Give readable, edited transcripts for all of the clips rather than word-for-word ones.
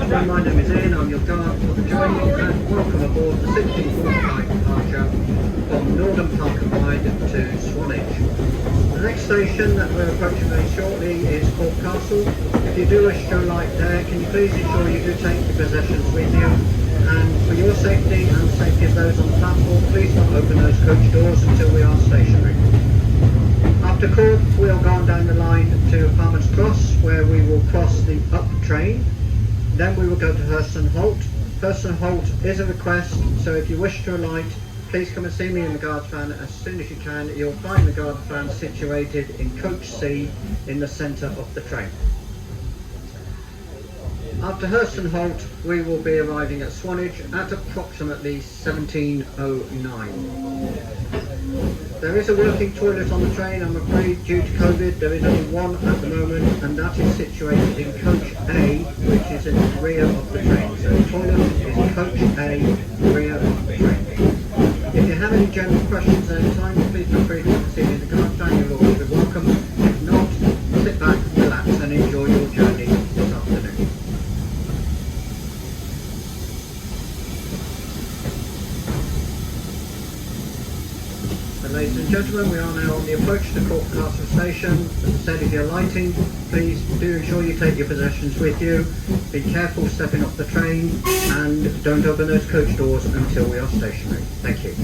gentlemen, my name is Ian, I'm your guard for the journey, and welcome aboard the 16:45 departure from Norden Park and Ride to Swanage. The next station that we're approaching very shortly is CORFE Castle. If you do wish to alight there, can you please ensure you do take your possessions with you, and for your safety and the safety of those on the platform, please don't open those coach doors until we are stationary. After CORFE, we'll go on down the line to Farmers Cross, where we will cross the up train. Then we will go to Hurston Holt. Hurston Holt is a request, so if you wish to alight, please come and see me in the guard van as soon as you can. You'll find the guard van situated in coach C in the centre of the train. After Hurston Holt, we will be arriving at Swanage at approximately 17:09. There is a working toilet on the train. I'm afraid due to COVID there is only one at the moment, and that is situated in coach A, which is in the rear of the train. So the toilet is coach A, rear of the train. If you have any general questions at any time, please feel free to come and see me in the guard van. You'll always be welcome. If not, sit back, relax and enjoy your journey this afternoon. Ladies and gentlemen, we are now on the approach to CORFE Castle Station. As I said, if you're lighting, please do ensure you take your possessions with you. Be careful stepping off the train and don't open those coach doors until we are stationary. Thank you.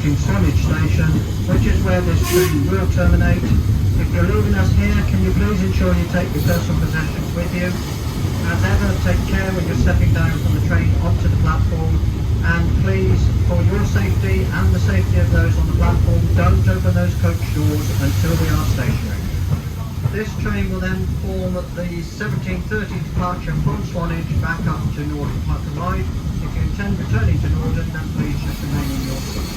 approaching Swanage station, which is where this train will terminate. If you're leaving us here, can you please ensure you take your personal possessions with you? As ever, take care when you're stepping down from the train onto the platform, and please, for your safety and the safety of those on the platform, don't open those coach doors until we are stationary. This train will then form the 17:30 departure from Swanage back up to Norden Park and Ride. If you intend returning to Norden, then please just remain in your seat.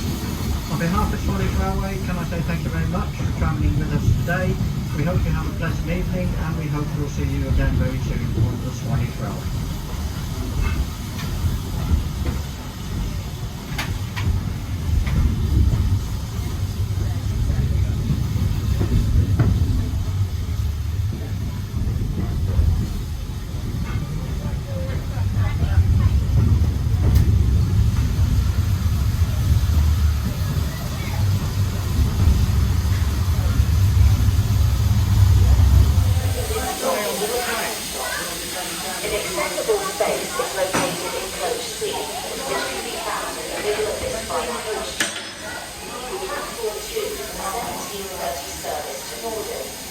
On behalf of Swanage Railway, can I say thank you very much for travelling with us today. We hope you have a pleasant evening, and we hope we'll see you again very soon on the Swanage Railway. An accessible space is located in coach C, which can be found in the middle of this fine coach. Platform 2, 17:30 service to Norden.